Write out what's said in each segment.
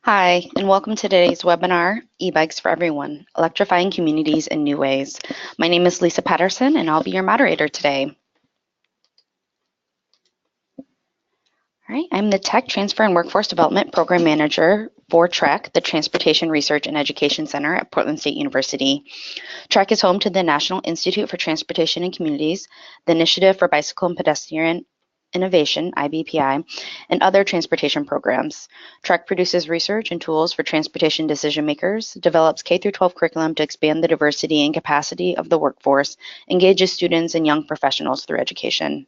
Hi, and welcome to today's webinar, E-Bikes for Everyone, Electrifying Communities in New Ways. My name is Lisa Patterson, and I'll be your moderator today. All right, I'm the Tech Transfer and Workforce Development Program Manager for TREC, the Transportation Research and Education Center at Portland State University. TREC is home to the National Institute for Transportation and Communities, the Initiative for Bicycle and Pedestrian Innovation, IBPI, and other transportation programs. TREC produces research and tools for transportation decision makers, develops K-12 curriculum to expand the diversity and capacity of the workforce, engages students and young professionals through education.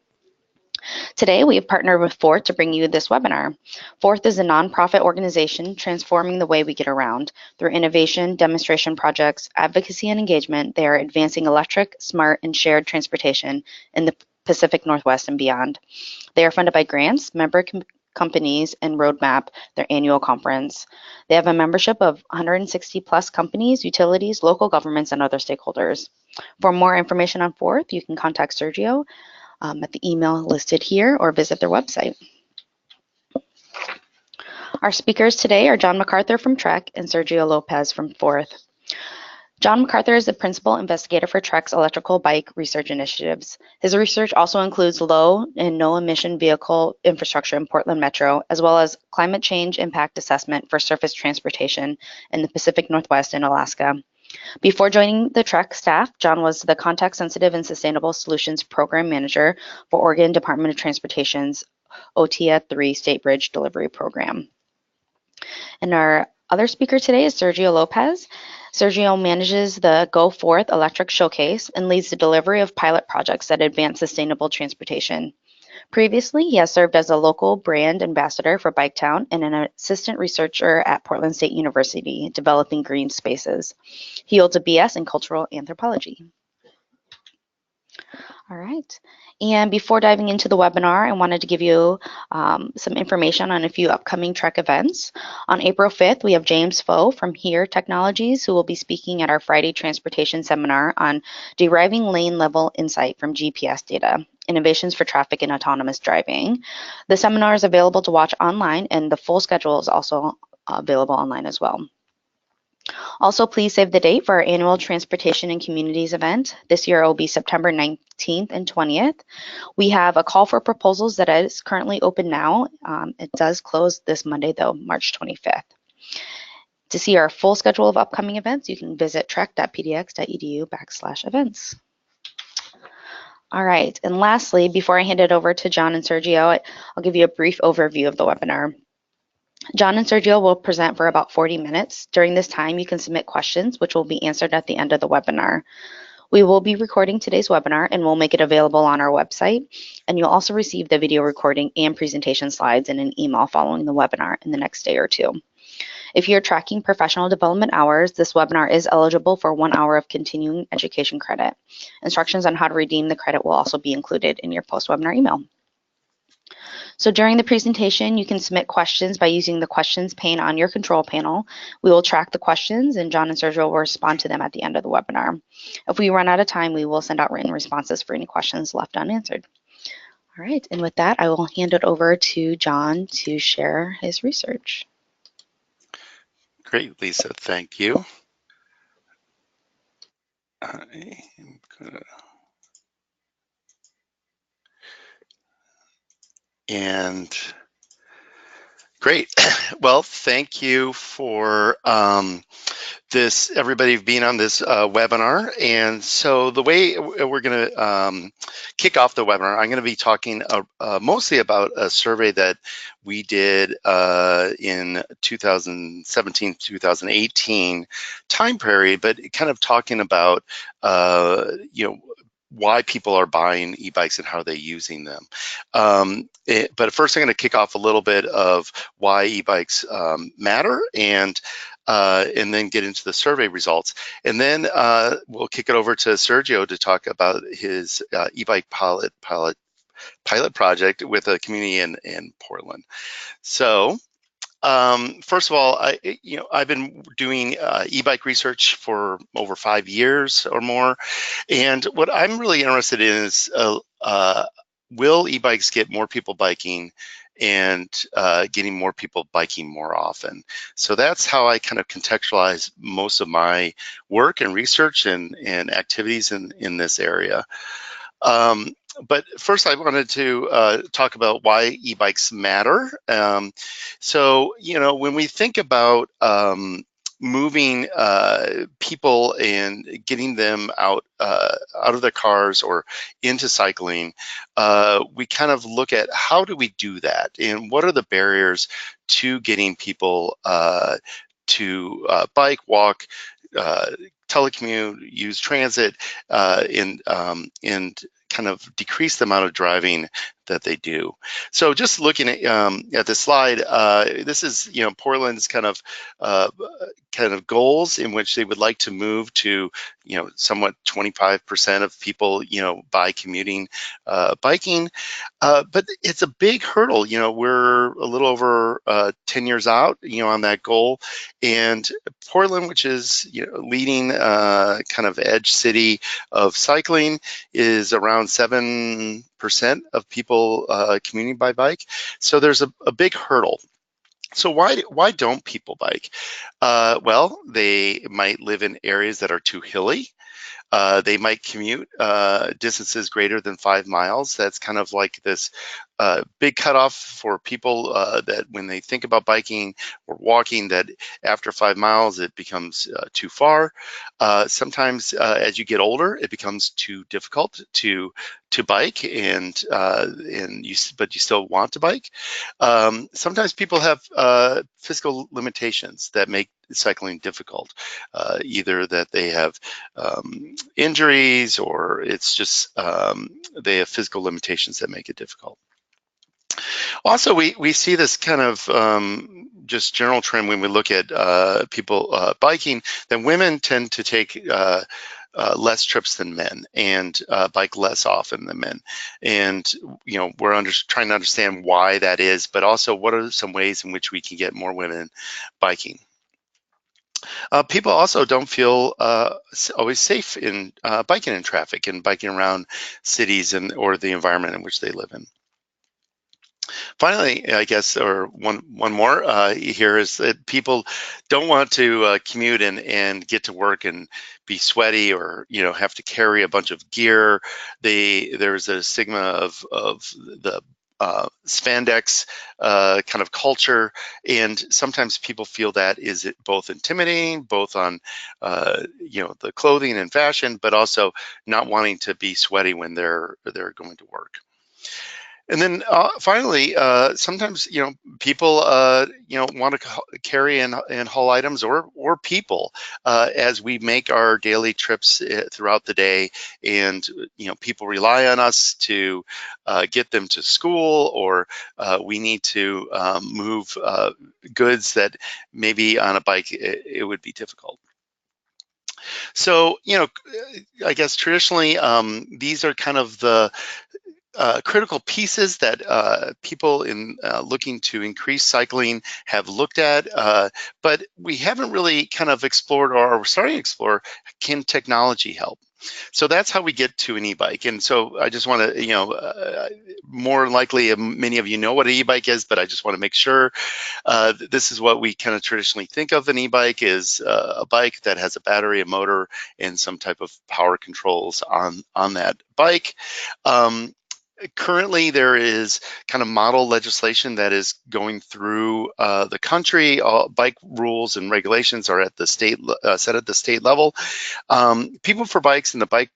Today, we have partnered with Goforth to bring you this webinar. Goforth is a nonprofit organization transforming the way we get around. Through innovation, demonstration projects, advocacy, and engagement, they are advancing electric, smart, and shared transportation in the Pacific Northwest and beyond. They are funded by grants, member companies, and Roadmap, their annual conference. They have a membership of 160 plus companies, utilities, local governments, and other stakeholders. For more information on Goforth, you can contact Sergio at the email listed here or visit their website. Our speakers today are John MacArthur from TREC and Sergio Lopez from Goforth. John MacArthur is the principal investigator for TREC's electrical bike research initiatives. His research also includes low and no emission vehicle infrastructure in Portland Metro, as well as climate change impact assessment for surface transportation in the Pacific Northwest and Alaska. Before joining the TREC staff, John was the Context Sensitive and Sustainable Solutions Program Manager for Oregon Department of Transportation's OTIA 3 State Bridge Delivery Program. And our other speaker today is Sergio Lopez. Sergio manages the Goforth Electric Showcase and leads the delivery of pilot projects that advance sustainable transportation. Previously, he has served as a local brand ambassador for Biketown and an assistant researcher at Portland State University, developing green spaces. He holds a BS in cultural anthropology. All right. And before diving into the webinar, I wanted to give you some information on a few upcoming TREC events. On April 5th, we have James Foe from Here Technologies, who will be speaking at our Friday Transportation Seminar on deriving lane level insight from GPS data, innovations for traffic and autonomous driving. The seminar is available to watch online, and the full schedule is also available online as well. Also, please save the date for our annual Transportation and Communities event. This year it will be September 19th and 20th. We have a call for proposals that is currently open now. It does close this Monday though, March 25th. To see our full schedule of upcoming events, you can visit trec.pdx.edu/events. All right, and lastly, before I hand it over to John and Sergio, I'll give you a brief overview of the webinar. John and Sergio will present for about 40 minutes. During this time, you can submit questions, which will be answered at the end of the webinar. We will be recording today's webinar and we'll make it available on our website. And you'll also receive the video recording and presentation slides in an email following the webinar in the next day or two. If you're tracking professional development hours, this webinar is eligible for 1 hour of continuing education credit. Instructions on how to redeem the credit will also be included in your post-webinar email. So during the presentation, you can submit questions by using the questions pane on your control panel. We will track the questions and John and Sergio will respond to them at the end of the webinar. If we run out of time, we will send out written responses for any questions left unanswered. All right, and with that, I will hand it over to John to share his research. Great, Lisa, thank you. And great. Well, thank you for everybody being on this webinar. And so the way we're going to kick off the webinar, I'm going to be talking mostly about a survey that we did in 2017-2018 time period, but kind of talking about why people are buying e-bikes and how are they using them. But first I'm going to kick off a little bit of why e-bikes matter and then get into the survey results. And then we'll kick it over to Sergio to talk about his e-bike pilot project with a community in Portland. So first of all, I've been doing e-bike research for over 5 years or more, and what I'm really interested in is will e-bikes get more people biking and getting more people biking more often? So that's how I kind of contextualize most of my work and research and activities in this area. But first, I wanted to talk about why e-bikes matter. So, when we think about moving people and getting them out of their cars or into cycling, we kind of look at how do we do that, and what are the barriers to getting people to bike, walk, telecommute, use transit, and kind of decrease the amount of driving that they do. So just looking at the slide, this is Portland's kind of goals in which they would like to move to somewhat 25% of people by commuting biking, but it's a big hurdle. We're a little over 10 years out on that goal, and Portland, which is leading kind of edge city of cycling, is around 7% of people commuting by bike. So there's a big hurdle. So why don't people bike? Well, they might live in areas that are too hilly. They might commute distances greater than 5 miles. That's kind of like this big cutoff for people that when they think about biking or walking, that after 5 miles it becomes too far. Sometimes as you get older, it becomes too difficult to bike, but you still want to bike. Sometimes people have physical limitations that make cycling difficult, either that they have injuries, or it's just they have physical limitations that make it difficult. Also, we see this kind of just general trend when we look at people biking, that women tend to take less trips than men and bike less often than men. And we're trying to understand why that is, but also what are some ways in which we can get more women biking. People also don't feel always safe in biking in traffic and biking around cities or the environment in which they live in. Finally, I guess, or one more here, is that people don't want to commute and get to work and be sweaty, or have to carry a bunch of gear. There's a stigma of the spandex kind of culture, and sometimes people feel that is both intimidating, both on the clothing and fashion, but also not wanting to be sweaty when they're going to work. And then finally, sometimes people want to carry and haul items or people as we make our daily trips throughout the day, and people rely on us to get them to school, or we need to move goods that maybe on a bike it would be difficult. So I guess traditionally these are kind of the critical pieces that people in looking to increase cycling have looked at, but we haven't really kind of explored, or we're starting to explore, can technology help? So that's how we get to an e-bike. And so I just want to, more likely many of you know what an e-bike is, but I just want to make sure this is what we kind of traditionally think of an e-bike, is a bike that has a battery, a motor, and some type of power controls on that bike. Currently, there is kind of model legislation that is going through the country. All bike rules and regulations are at the state set at the state level. People for Bikes and the Bike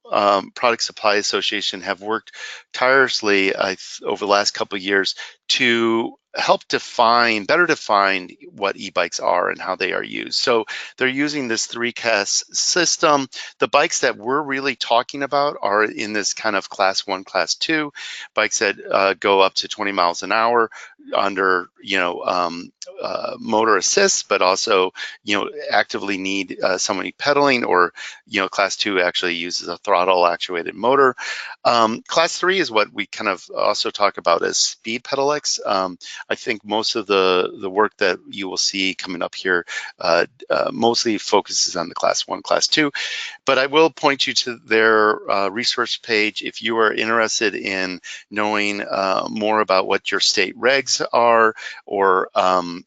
Product Supply Association have worked tirelessly over the last couple of years to help better define what e-bikes are and how they are used. So they're using this 3-class system. The bikes that we're really talking about are in this kind of class 1, class 2, bikes that go up to 20 miles an hour, under motor assist, but also actively need somebody pedaling, or class 2 actually uses a throttle actuated motor. Class 3 is what we kind of also talk about as speed pedelecs. I think most of the work that you will see coming up here mostly focuses on the class 1, class 2, but I will point you to their research page if you are interested in knowing more about what your state regs are, or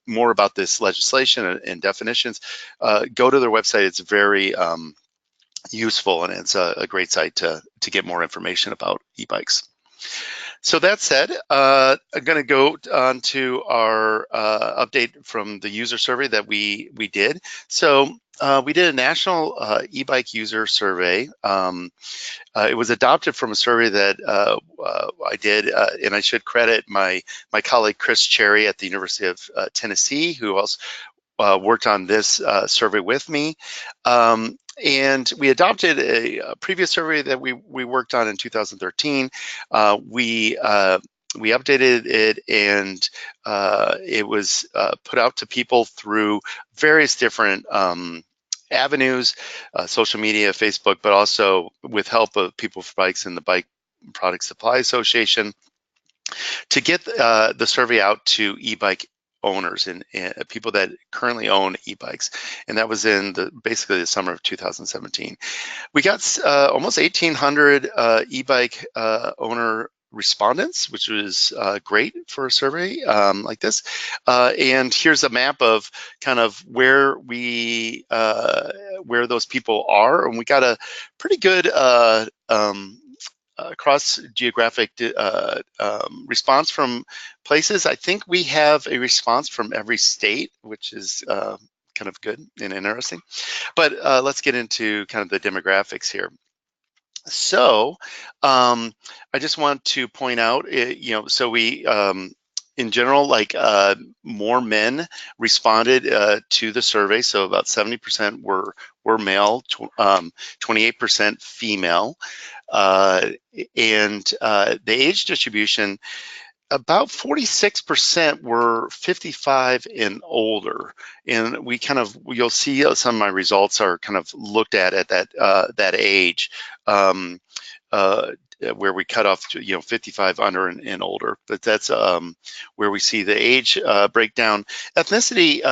more about this legislation and definitions. Go to their website. It's very useful, and it's a great site to get more information about e-bikes. So that said, I'm going to go on to our update from the user survey that we did. So we did a national e-bike user survey. It was adopted from a survey that I did, and I should credit my colleague Chris Cherry at the University of Tennessee, who also worked on this survey with me. And we adopted a previous survey that we worked on in 2013. We updated it, and it was put out to people through various different avenues, social media, Facebook, but also with help of People for Bikes and the Bike Product Supply Association, to get the survey out to e-bike owners and people that currently own e-bikes, and that was in basically the summer of 2017. We got almost 1,800 e-bike owner respondents, which was great for a survey like this. And here's a map of kind of where those people are, and we got a pretty good cross geographic response from places. I think we have a response from every state, which is kind of good and interesting. But let's get into kind of the demographics here. So I just want to point out, so we, in general, like more men responded to the survey. So about 70% were male, 28% female. And the age distribution, about 46% were 55 and older, and you'll see some of my results are kind of looked at that age, where we cut off to 55 under and older. But that's where we see the age breakdown. Ethnicity,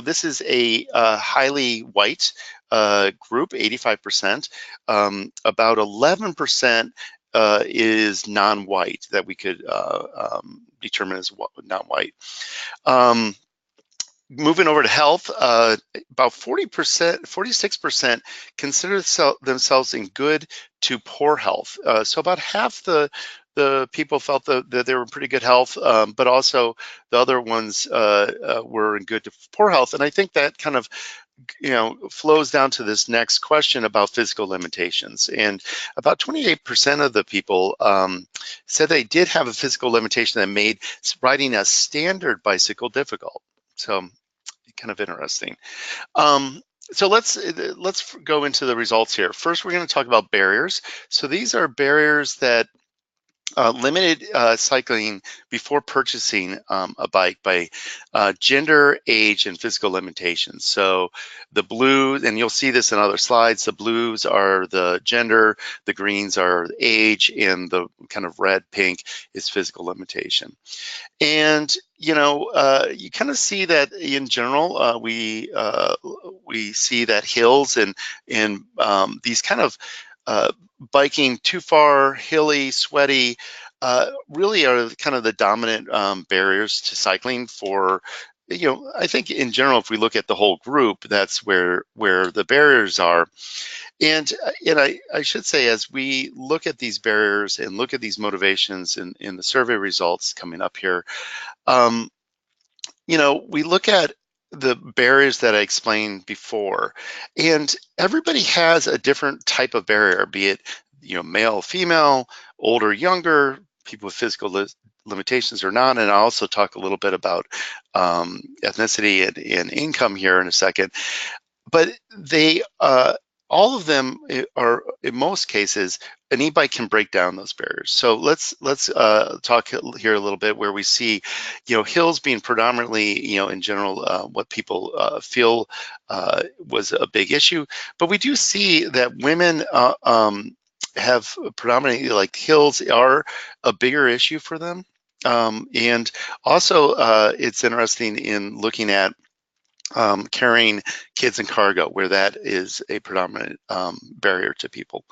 this is a highly white group, 85%. About 11% is non-white that we could determine as non-white. Moving over to health, about 46% consider themselves in good to poor health. So about half the people felt that they were in pretty good health, but also the other ones were in good to poor health. And I think that kind of flows down to this next question about physical limitations. And about 28% of the people said they did have a physical limitation that made riding a standard bicycle difficult. So kind of interesting. So let's go into the results here. First, we're going to talk about barriers. So these are barriers that limited cycling before purchasing a bike by gender, age, and physical limitations. So the blue, and you'll see this in other slides, the blues are the gender, the greens are age, and the kind of red, pink is physical limitation. And you kind of see that in general, we see that hills and these kind of biking too far, hilly, sweaty, really are kind of the dominant barriers to cycling for, I think in general, if we look at the whole group, that's where the barriers are. And I should say, as we look at these barriers and look at these motivations in the survey results coming up here, we look at the barriers that I explained before, and everybody has a different type of barrier, be it male, female, older, younger, people with physical limitations or not. And I'll also talk a little bit about ethnicity and income here in a second. But they all of them are, in most cases, an e-bike can break down those barriers. So let's talk here a little bit where we see, hills being predominantly, in general, what people feel was a big issue. But we do see that women have predominantly, like, hills are a bigger issue for them. And also, it's interesting in looking at carrying kids and cargo, where that is a predominant barrier to people.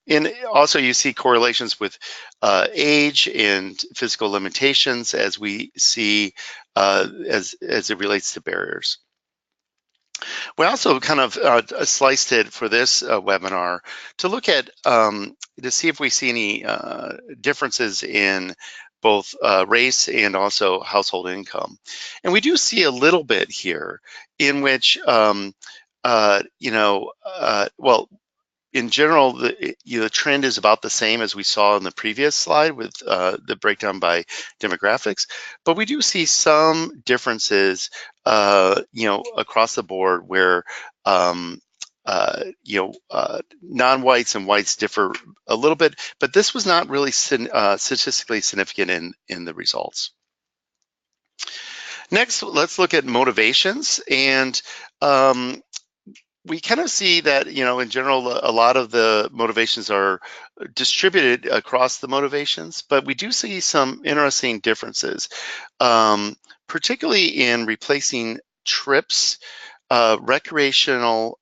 And also you see correlations with age and physical limitations, as we see as it relates to barriers. We also kind of sliced it for this webinar to look at, to see if we see any differences in both race and also household income. And we do see a little bit here in which, well, in general, the trend is about the same as we saw in the previous slide with the breakdown by demographics, but we do see some differences, across the board where, non-whites and whites differ a little bit, but this was not really statistically significant in the results. Next, let's look at motivations. And we kind of see that, in general, a lot of the motivations are distributed across the motivations, but we do see some interesting differences, particularly in replacing trips, recreational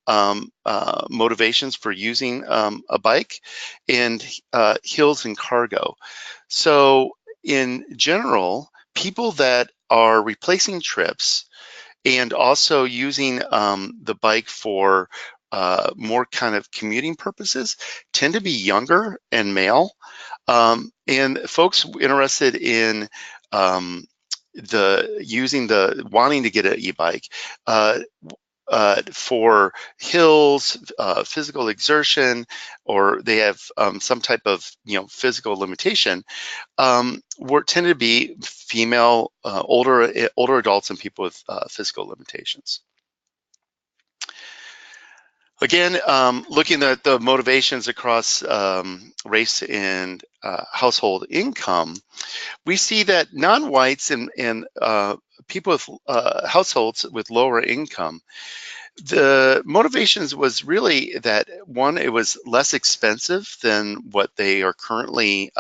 motivations for using a bike, and hills and cargo. So in general, people that are replacing trips and also using the bike for more kind of commuting purposes tend to be younger and male. And folks interested in wanting to get an e-bike for hills, physical exertion, or they have some type of physical limitation, tended to be female, older adults and people with physical limitations. Again, looking at the motivations across race and household income, we see that non-whites and people with households with lower income, the motivations was really that, one, it was less expensive than what they are currently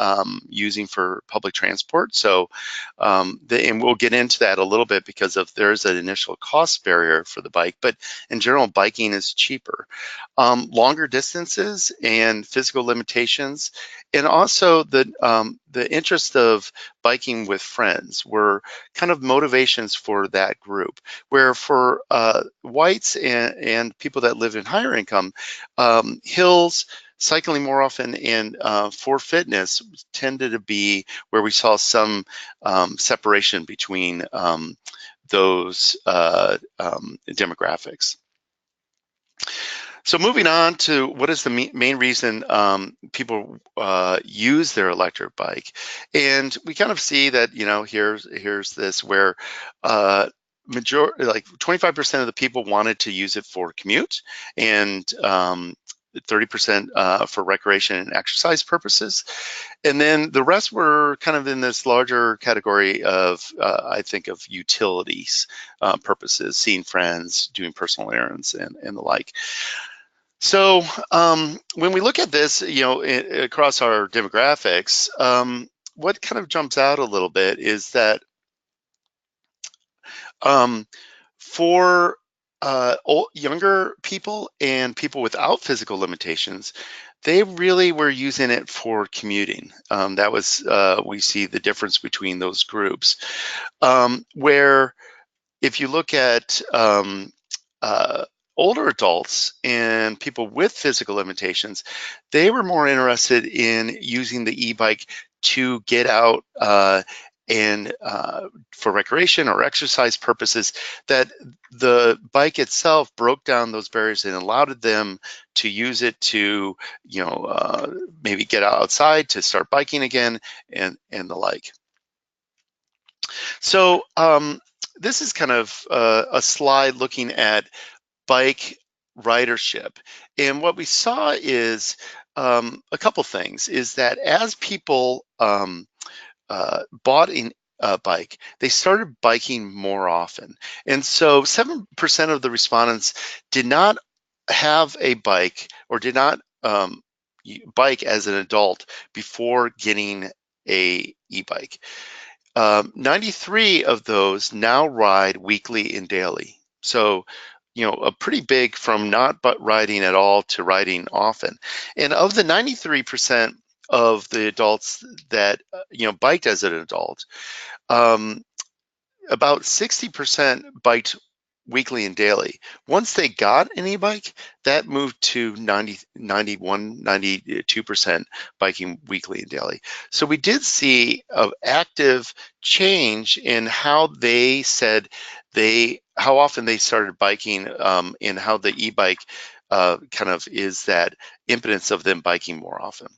using for public transport. So, and we'll get into that a little bit because there's an initial cost barrier for the bike, but in general, biking is cheaper. Longer distances and physical limitations, and also the interest of biking with friends were kind of motivations for that group, where for whites and people that live in higher income, hills, cycling more often, and for fitness tended to be where we saw some separation between those demographics. So moving on to what is the main reason people use their electric bike, and we kind of see that here's this where like 25% of the people wanted to use it for commute, and 30% for recreation and exercise purposes, and then the rest were kind of in this larger category of I think of utilities purposes, seeing friends, doing personal errands, and the like. So when we look at this, across our demographics, what kind of jumps out a little bit is that for younger people and people without physical limitations, they really were using it for commuting. That was, we see the difference between those groups. Where if you look at older adults and people with physical limitations, they were more interested in using the e-bike to get out and for recreation or exercise purposes, that the bike itself broke down those barriers and allowed them to use it to, maybe get outside to start biking again, and the like. So this is kind of a slide looking at bike ridership. And what we saw is a couple things, is that as people bought a bike, they started biking more often. And so 7% of the respondents did not have a bike or did not bike as an adult before getting a e-bike. 93 of those now ride weekly and daily. So, a pretty big from not but riding at all to riding often. And of the 93% of the adults that, biked as an adult, um, about 60% biked weekly and daily. Once they got an e-bike, that moved to 92% biking weekly and daily. So we did see an active change in how they said how often they started biking, and how the e-bike kind of is that impotence of them biking more often.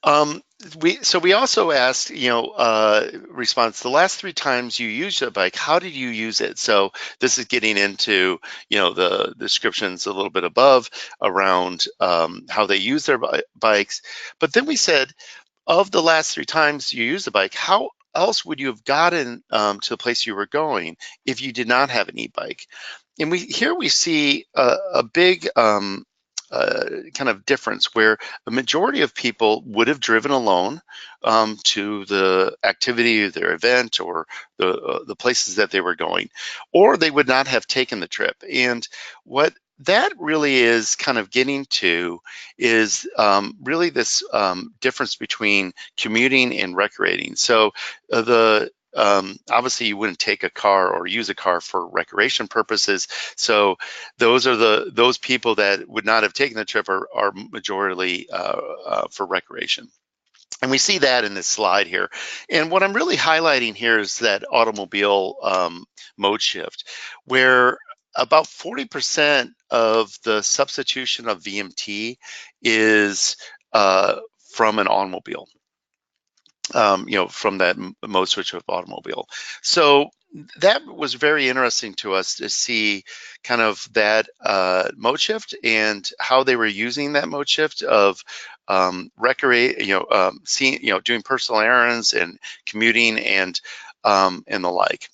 Um, we also asked, response, the last 3 times you used a bike, how did you use it? So this is getting into, the descriptions a little bit above around how they use their bikes. But then we said, of the last 3 times you used the bike, how else would you have gotten to the place you were going if you did not have an e-bike? And we see a big kind of difference where a majority of people would have driven alone to the activity, their event, or the places that they were going, or they would not have taken the trip. And what that really is kind of getting to is really this difference between commuting and recreating. So obviously you wouldn't take a car or use a car for recreation purposes. So those people that would not have taken the trip are majority for recreation. And we see that in this slide here. And what I'm really highlighting here is that automobile mode shift, where about 40% of the substitution of VMT is from an automobile. From that mode switch of automobile. So that was very interesting to us to see kind of that mode shift and how they were using that mode shift of seeing, doing personal errands and commuting and the like.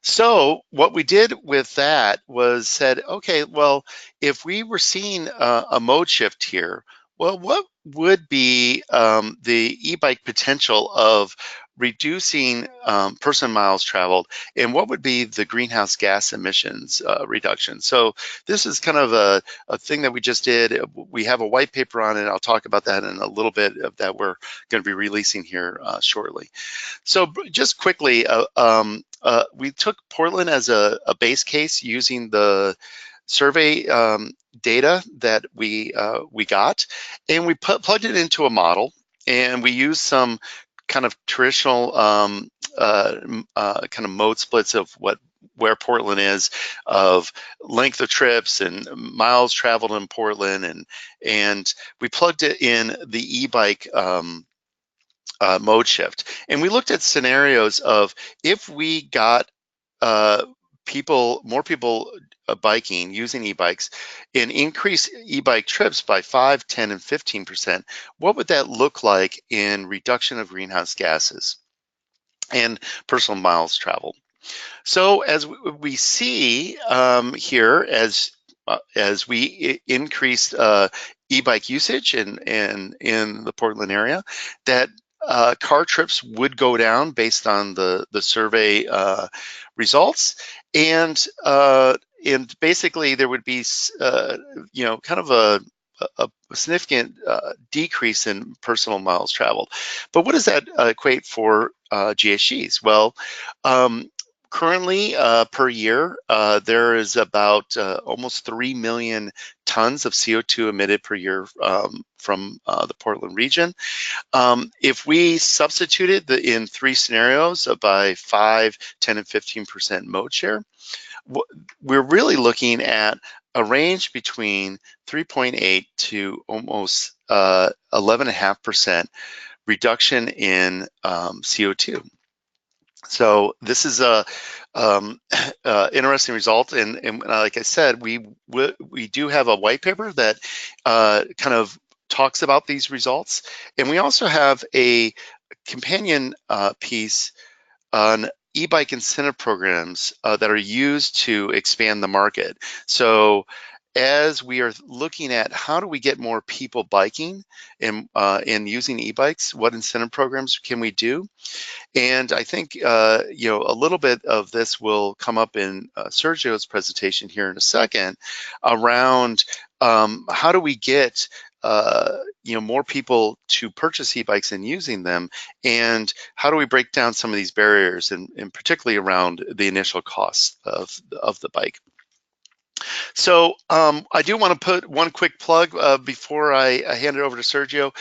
So what we did with that was said, okay, well, if we were seeing a mode shift here, well, what would be the e-bike potential of reducing person miles traveled, and what would be the greenhouse gas emissions reduction? So this is kind of a thing that we just did. We have a white paper on it. I'll talk about that in a little bit, that we're going to be releasing here shortly. So just quickly, we took Portland as a base case using the survey data that we got, and we plugged it into a model, and we used some kind of traditional kind of mode splits of where Portland is, of length of trips and miles traveled in Portland, and we plugged it in the e-bike mode shift. And we looked at scenarios of if we got more people biking, using e-bikes, and increase e-bike trips by 5, 10, and 15%, what would that look like in reduction of greenhouse gases and personal miles traveled? So as we see here, as we increased e-bike usage in the Portland area, that car trips would go down based on the survey results, and basically there would be kind of a significant decrease in personal miles traveled. But what does that equate for GHGs? Well, currently, per year, there is about almost 3 million tons of CO2 emitted per year from the Portland region. If we substituted in 3 scenarios by 5, 10, and 15% mode share, we're really looking at a range between 3.8 to almost 11.5% reduction in CO2. So this is a interesting result, and like I said, we do have a white paper that kind of talks about these results, and we also have a companion piece on e-bike incentive programs that are used to expand the market. So as we are looking at how do we get more people biking and using e-bikes, what incentive programs can we do? And I think a little bit of this will come up in Sergio's presentation here in a second around how do we get more people to purchase e-bikes and using them, and how do we break down some of these barriers, and particularly around the initial costs of the bike. So I do want to put one quick plug before I hand it over to Sergio.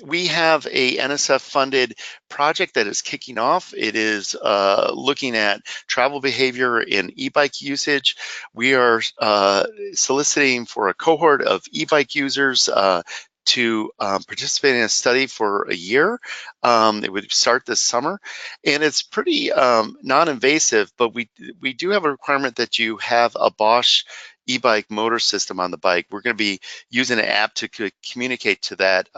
We have a NSF-funded project that is kicking off. It is looking at travel behavior and e-bike usage. We are soliciting for a cohort of e-bike users to participate in a study for a year. It would start this summer, and it's pretty non-invasive, but we do have a requirement that you have a Bosch e-bike motor system on the bike. We're going to be using an app to communicate to that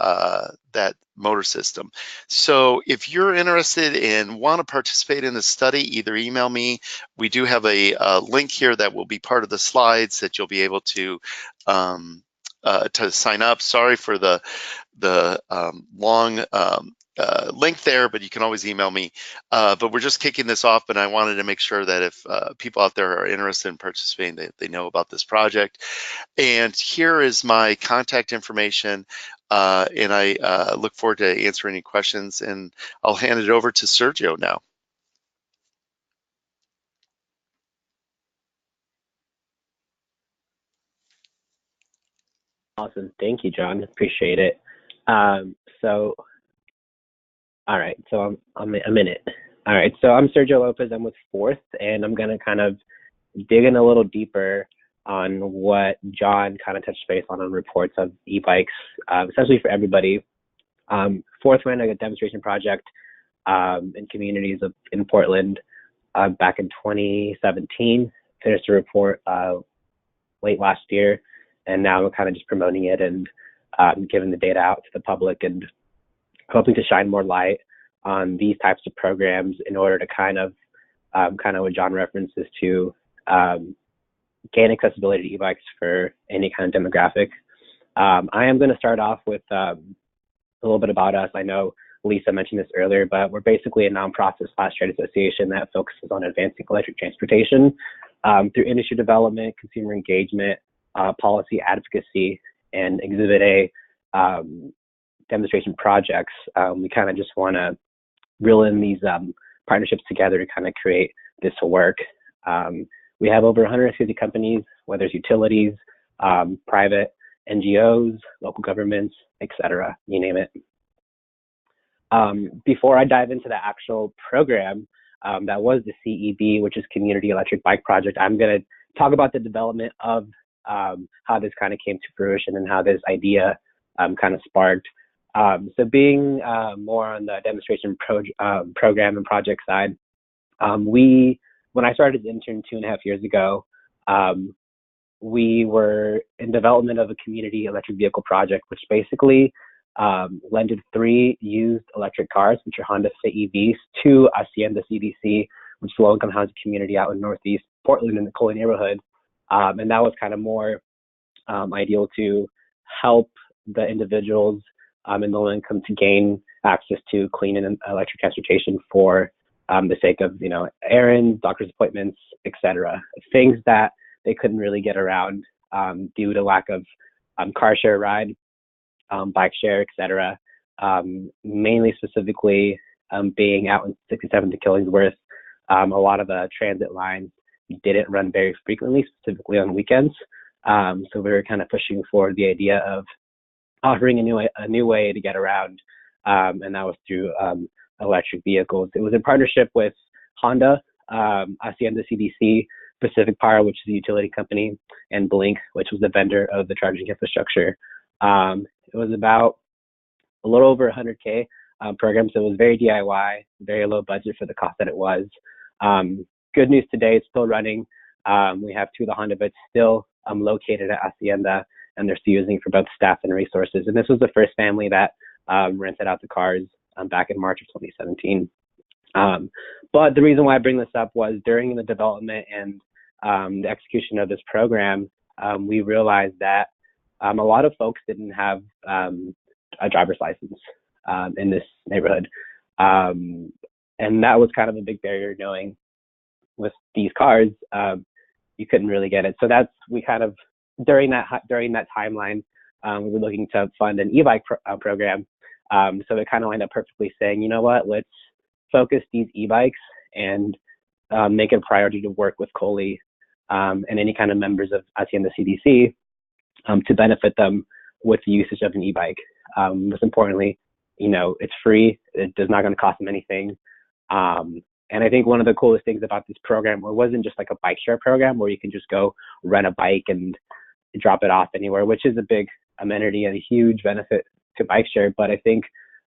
that motor system. So if you're interested and want to participate in the study, either email me. We do have a link here that will be part of the slides that you'll be able to sign up. Sorry for the long link there, but you can always email me. But we're just kicking this off, but I wanted to make sure that if people out there are interested in participating, they know about this project. And here is my contact information, and I look forward to answering any questions, and I'll hand it over to Sergio now. Awesome. Thank you, John. Appreciate it. So, all right. So I'm in it. All right. So I'm Sergio Lopez. I'm with Fourth, and I'm going to kind of dig in a little deeper on what John kind of touched base on reports of e-bikes, essentially for everybody. Fourth ran a demonstration project in communities in Portland back in 2017. Finished a report late last year, and now we're kind of just promoting it and giving the data out to the public and hoping to shine more light on these types of programs in order to kind of what John references to gain accessibility to e-bikes for any kind of demographic. I am going to start off with a little bit about us. I know Lisa mentioned this earlier, but we're basically a nonprofit/trade association that focuses on advancing electric transportation through industry development, consumer engagement, policy advocacy, and Exhibit A demonstration projects. We kind of just want to reel in these partnerships together to kind of create this work. We have over 150 companies, whether it's utilities, private NGOs, local governments, etc., you name it. Before I dive into the actual program, that was the CEB, which is Community Electric Bike Project, I'm going to talk about the development of how this kind of came to fruition and how this idea kind of sparked. So being more on the demonstration program and project side, when I started as an intern 2.5 years ago, we were in development of a community electric vehicle project, which basically lended 3 used electric cars, which are Honda Fit EVs, to Hacienda CDC, which is a low-income housing community out in Northeast Portland in the Koli neighborhood. And that was kind of more ideal to help the individuals in low income to gain access to clean and electric transportation for the sake of, errands, doctor's appointments, etc. Things that they couldn't really get around due to lack of car share ride, bike share, etc. Mainly specifically being out in 67 to Killingsworth, a lot of the transit lines didn't run very frequently, specifically on weekends. So we were kind of pushing forward the idea of offering a new way to get around, and that was through electric vehicles. It was in partnership with Honda, Hacienda CDC, Pacific Power, which is a utility company, and Blink, which was the vendor of the charging infrastructure. It was about a little over $100K program. So it was very DIY, very low budget for the cost that it was. Good news today, it's still running. We have 2 of the Honda Bits still located at Hacienda, and they're still using it for both staff and resources. And this was the first family that rented out the cars back in March of 2017. But the reason why I bring this up was during the development and the execution of this program, we realized that a lot of folks didn't have a driver's license in this neighborhood. And that was kind of a big barrier, knowing with these cars, you couldn't really get it. So we kind of, during that timeline, we were looking to fund an e-bike program. So it kind of lined up perfectly, saying, you know what, let's focus these e-bikes and make it a priority to work with Koli and any kind of members of Hacienda CDC to benefit them with the usage of an e-bike. Most importantly, it's free. It is not going to cost them anything. And I think one of the coolest things about this program, it wasn't just like a bike share program where you can just go rent a bike and drop it off anywhere, which is a big amenity and a huge benefit to bike share. But I think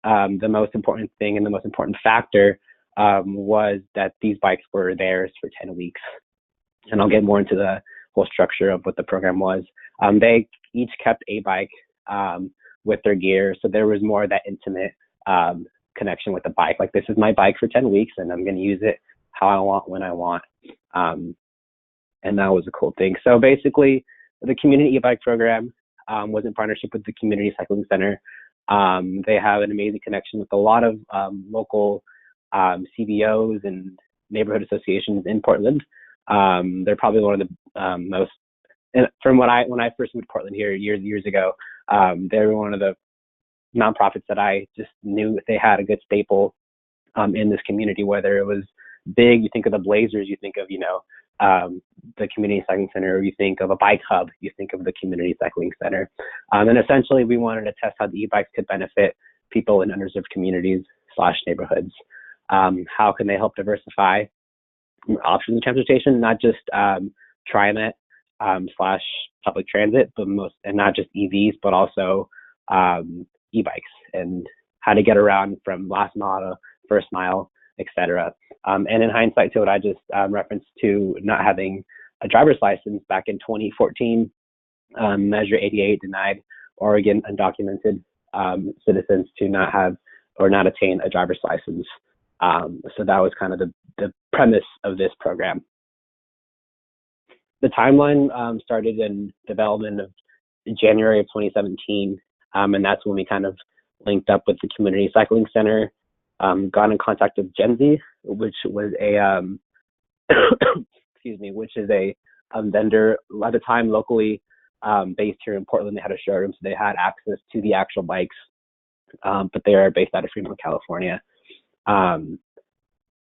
the most important thing and the most important factor was that these bikes were theirs for 10 weeks. And I'll get more into the whole structure of what the program was. They each kept a bike with their gear. So there was more of that intimate connection with the bike. Like, this is my bike for 10 weeks and I'm going to use it how I want, when I want. And that was a cool thing. So basically, the community e-bike program was in partnership with the Community Cycling Center. They have an amazing connection with a lot of local CBOs and neighborhood associations in Portland. They're probably one of the most, and from when I first moved to Portland here years ago, they were one of the nonprofits that I just knew they had a good staple in this community. Whether it was big, you think of the Blazers, you think of the Community Cycling Center, or you think of a bike hub, you think of the Community Cycling Center. And essentially, we wanted to test how the e-bikes could benefit people in underserved communities / neighborhoods. How can they help diversify options of transportation, not just TriMet / public transit, but and not just EVs, but also e-bikes, and how to get around from last mile to first mile, etc. And in hindsight to it, I just referenced to not having a driver's license back in 2014. Measure 88 denied Oregon undocumented citizens to not have or not attain a driver's license. So that was kind of the premise of this program. The timeline started in development of January of 2017, and that's when we kind of linked up with the Community Cycling Center, got in contact with Genzy, which was a which is a vendor at the time locally based here in Portland. They had a showroom, so they had access to the actual bikes, but they are based out of Fremont, California.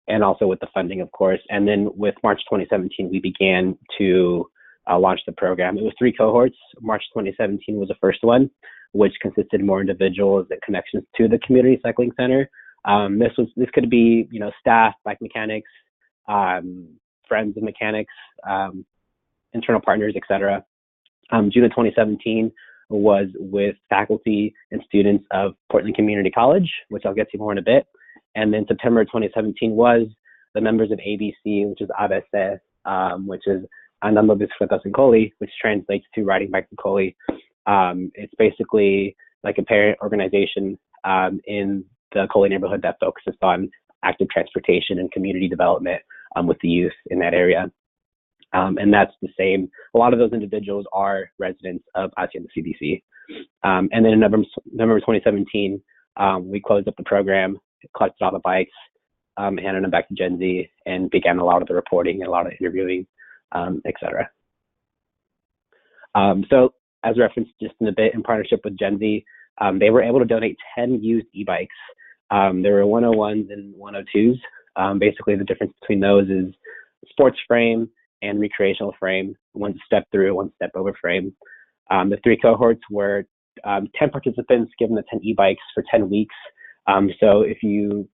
And also with the funding, of course. And then with March 2017, we began to launch the program. It was 3 cohorts. March 2017 was the first one, which consisted more individuals and connections to the Community Cycling Center. This could be, staff, bike mechanics, friends of mechanics, internal partners, etc. June of 2017 was with faculty and students of Portland Community College, which I'll get to more in a bit. And then September 2017 was the members of ABC, which is ABC, which is Andando Bicicletas en Koli, which translates to riding bikes in Koli. It's basically like a parent organization in the Koli neighborhood that focuses on active transportation and community development with the youth in that area. And that's the same. A lot of those individuals are residents of Hacienda CDC. And then in November 2017, we closed up the program, collected all the bikes, handed them back to Genzy, and began a lot of the reporting and a lot of interviewing, etc. So as referenced just in a bit, in partnership with Genzy, they were able to donate 10 used e-bikes. There were 101s and 102s. Basically, the difference between those is sports frame and recreational frame, one step through, one step over frame. The 3 cohorts were 10 participants given the 10 e-bikes for 10 weeks. So if you,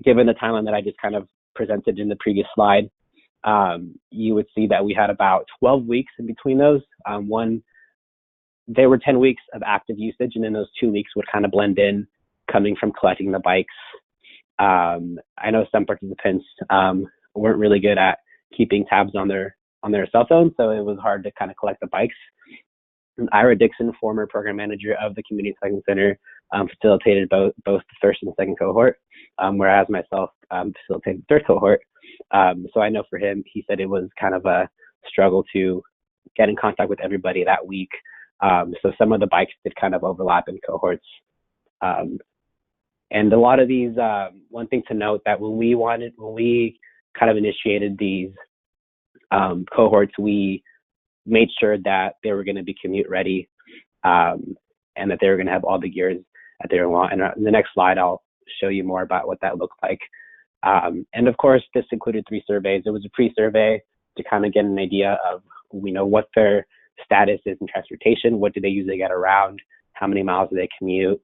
given the timeline that I just kind of presented in the previous slide, you would see that we had about 12 weeks in between those. There were 10 weeks of active usage, and then those 2 weeks would kind of blend in coming from collecting the bikes. I know some participants weren't really good at keeping tabs on their cell phone, so it was hard to kind of collect the bikes. And Ira Dixon, former program manager of the Community Cycling Center, facilitated both the first and the second cohort, whereas myself facilitated the third cohort. So I know for him, he said it was kind of a struggle to get in contact with everybody that week. So some of the bikes did kind of overlap in cohorts. And a lot of these, one thing to note that when we kind of initiated these cohorts, we made sure that they were going to be commute ready, and that they were going to have all the gears that they want. And in the next slide, I'll show you more about what that looked like. And of course, this included 3 surveys. It was a pre-survey to kind of get an idea of, what their status is in transportation, what do they usually get around, how many miles do they commute,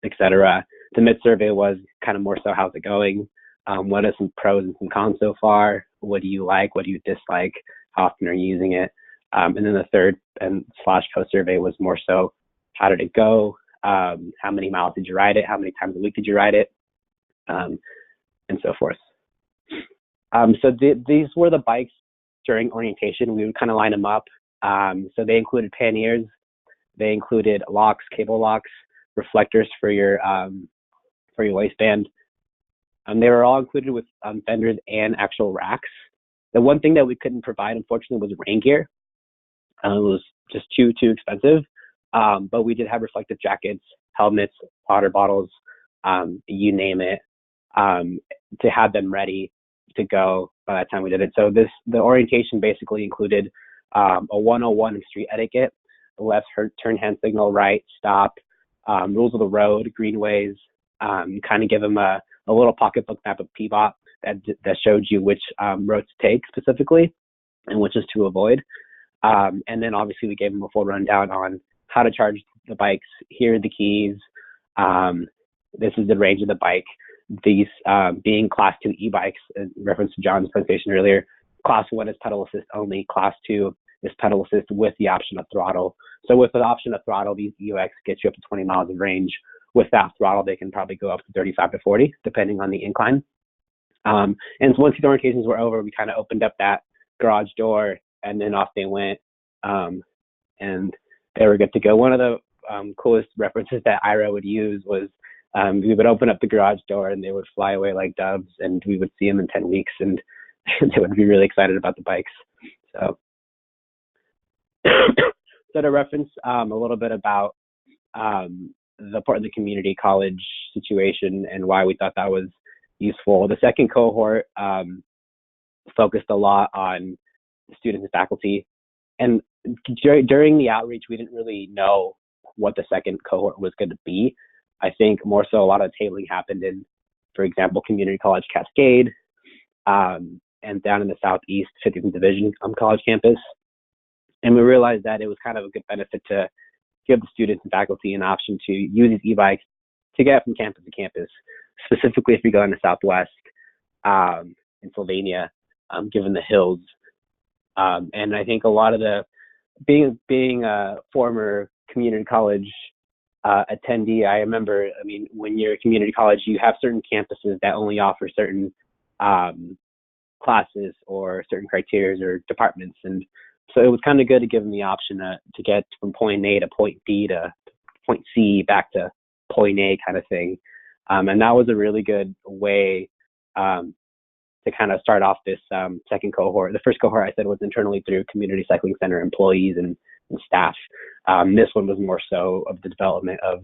etc. The mid-survey was kind of more so, how's it going? What are some pros and some cons so far? What do you like? What do you dislike? How often are you using it? And then the third and / post-survey was more so, how did it go? How many miles did you ride it? How many times a week did you ride it? And so forth. So these were the bikes during orientation. We would kind of line them up. So they included panniers. They included locks, cable locks, reflectors for your waistband. They were all included with fenders and actual racks. The one thing that we couldn't provide, unfortunately, was rain gear. It was just too expensive. But we did have reflective jackets, helmets, water bottles, you name it, to have them ready to go by the time we did it. So the orientation basically included a 101 in street etiquette, left turn hand signal, right, stop, rules of the road, greenways, kind of give them a little pocketbook map of Pivot that showed you which roads to take specifically and which is to avoid. And then obviously we gave them a full rundown on how to charge the bikes. Here are the keys. This is the range of the bike. These being class 2 e-bikes, in reference to John's presentation earlier. Class 1 is pedal assist only. Class 2 is pedal assist with the option of throttle. So with the option of throttle, these EUX get you up to 20 miles of range. With that throttle, they can probably go up to 35 to 40, depending on the incline. And so once these orientations were over, we kind of opened up that garage door, and then off they went, and they were good to go. One of the coolest references that Ira would use was we would open up the garage door and they would fly away like doves, and we would see them in 10 weeks, and they would be really excited about the bikes. So, so to reference a little bit about the Portland Community College situation and why we thought that was useful. The second cohort focused a lot on students and faculty. And during the outreach, we didn't really know what the second cohort was going to be. I think more so a lot of tabling happened in, for example, Community College Cascade, and down in the Southeast 50th Division college campus. And we realized that it was kind of a good benefit to give the students and faculty an option to use these e-bikes to get from campus to campus, specifically if you go in the Southwest, in Sylvania, given the hills. And I think a lot of the, being a former community college attendee, I remember, when you're a community college, you have certain campuses that only offer certain classes or certain criteria or departments. And so it was kind of good to give them the option to get from point A to point B to point C back to point A kind of thing. And that was a really good way to kind of start off this second cohort. The first cohort, I said, was internally through Community Cycling Center employees and staff. This one was more so of the development of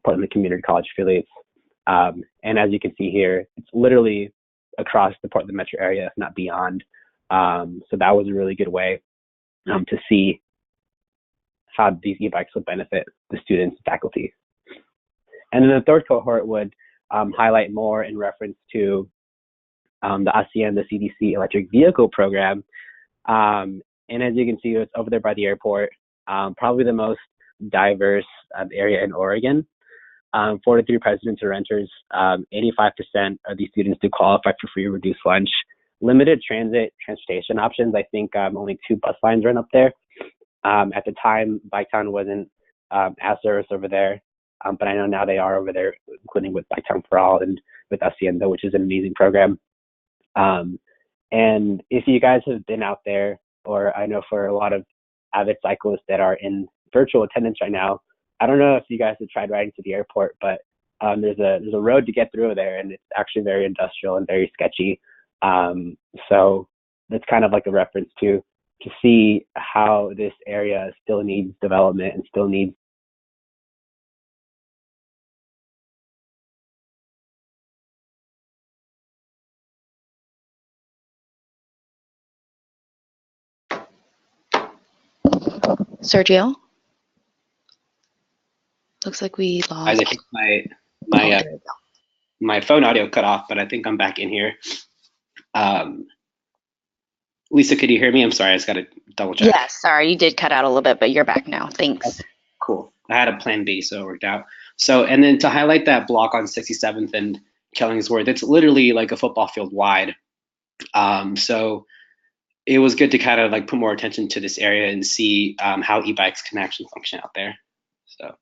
Portland Community College affiliates. And as you can see here, it's literally across the Portland metro area, if not beyond. So that was a really good way to see how these e-bikes would benefit the students and faculty. And then the third cohort would highlight more in reference to the Hacienda CDC electric vehicle program. And as you can see, it's over there by the airport, probably the most diverse area in Oregon. 43 residents or renters, 85% of these students do qualify for free or reduced lunch. Limited transportation options. I think only 2 bus lines run up there. At the time, Biketown wasn't as serviced over there. but I know now they are over there, including with Bike Town for All and with Hacienda, which is an amazing program. And if you guys have been out there, or I know for a lot of avid cyclists that are in virtual attendance right now, I don't know if you guys have tried riding to the airport, but there's a road to get through there, and it's actually very industrial and very sketchy. So that's kind of like a reference to see how this area still needs development and still needs. Sergio? Looks like we lost. I think my phone audio cut off, but I think I'm back in here. Lisa, could you hear me? I'm sorry, I just got to double check. Yes, sorry, you did cut out a little bit, but you're back now. Thanks. Cool. I had a plan B, so it worked out. So, and then to highlight that block on 67th and Killingsworth, it's literally like a football field wide. So it was good to kind of like put more attention to this area and see how e-bikes can actually function out there. So,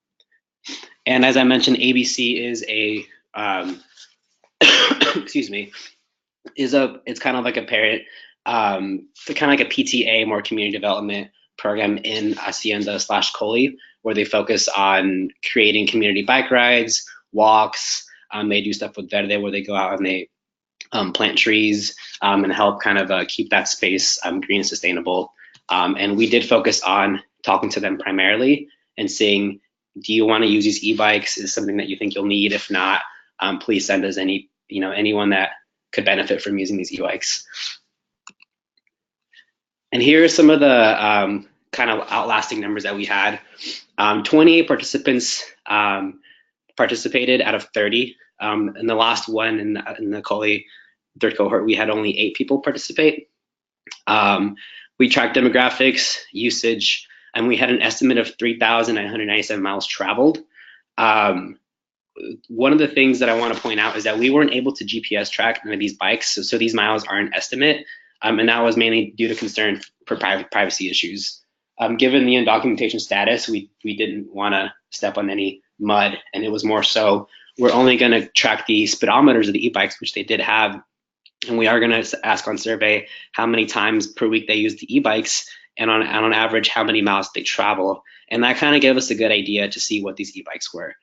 and as I mentioned, ABC is a excuse me, it's kind of like a parent, kind of like a PTA, more community development program in Hacienda/Koli, where they focus on creating community bike rides, walks. They do stuff with Verde, where they go out and they plant trees and help kind of keep that space green and sustainable. And we did focus on talking to them primarily and saying, do you want to use these e-bikes? Is this something that you think you'll need? If not, please send us anyone that could benefit from using these e-bikes. And here are some of the kind of outlasting numbers that we had. 28 participants participated out of 30. In the last one in the Koli third cohort, we had only 8 people participate. We tracked demographics, usage, and we had an estimate of 3,997 miles traveled. One of the things that I want to point out is that we weren't able to GPS track any of these bikes, so these miles are an estimate, and that was mainly due to concern for privacy issues. Given the undocumentation status, we didn't want to step on any mud, and it was more so we're only going to track the speedometers of the e-bikes, which they did have, and we are going to ask on survey how many times per week they use the e-bikes, and on average how many miles they travel, and that kind of gave us a good idea to see what these e-bikes were.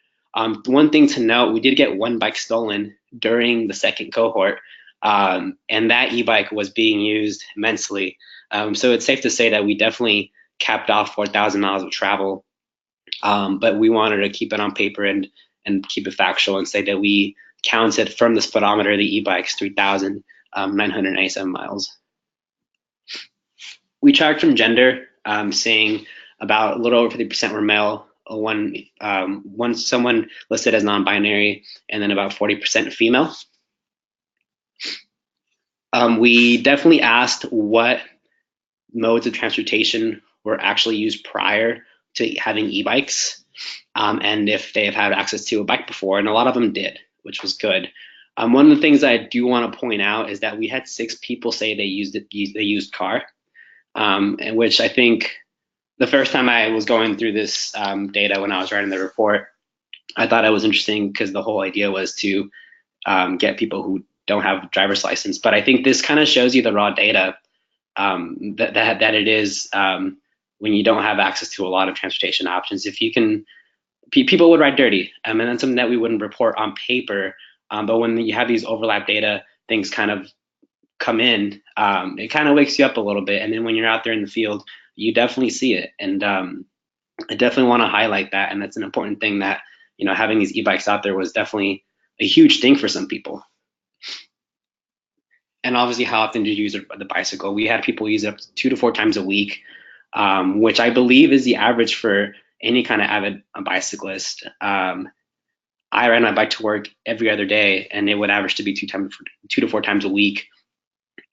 One thing to note, we did get one bike stolen during the second cohort, and that e-bike was being used immensely. So it's safe to say that we definitely capped off 4,000 miles of travel, but we wanted to keep it on paper and keep it factual and say that we counted from the speedometer the e-bikes 3,997 miles. We tracked from gender, saying about a little over 50% were male, someone listed as non-binary, and then about 40% female. We definitely asked what modes of transportation were actually used prior to having e-bikes, and if they have had access to a bike before, and a lot of them did, which was good. One of the things I do want to point out is that we had 6 people say they used car, and which I think the first time I was going through this data when I was writing the report, I thought it was interesting because the whole idea was to get people who don't have a driver's license. But I think this kind of shows you the raw data that it is when you don't have access to a lot of transportation options. If you can, people would ride dirty, and that's something that we wouldn't report on paper. But when you have these overlap data, things kind of come in. It kind of wakes you up a little bit, and then when you're out there in the field, you definitely see it. And I definitely want to highlight that, and that's an important thing that, having these e-bikes out there was definitely a huge thing for some people. And obviously, how often did you use the bicycle? We had people use it up to 2 to 4 times a week, which I believe is the average for any kind of avid bicyclist. I ride my bike to work every other day, and it would average to be 2 to 4 times a week.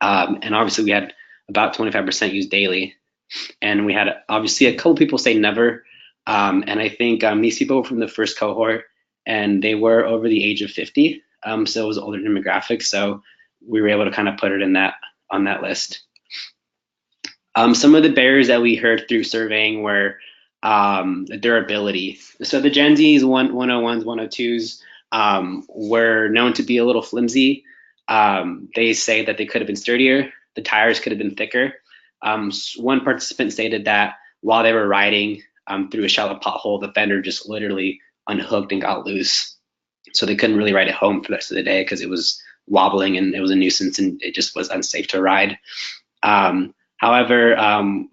And obviously, we had about 25% used daily. And we had obviously a couple people say never. And I think these people were from the first cohort, and they were over the age of 50. So it was older demographic. So we were able to kind of put it on that list. Some of the barriers that we heard through surveying were the durability. So the Gen Z's 101s, 102s were known to be a little flimsy. They say that they could have been sturdier. The tires could have been thicker. One participant stated that while they were riding through a shallow pothole, the fender just literally unhooked and got loose. So they couldn't really ride it home for the rest of the day because it was wobbling and it was a nuisance and it just was unsafe to ride. However,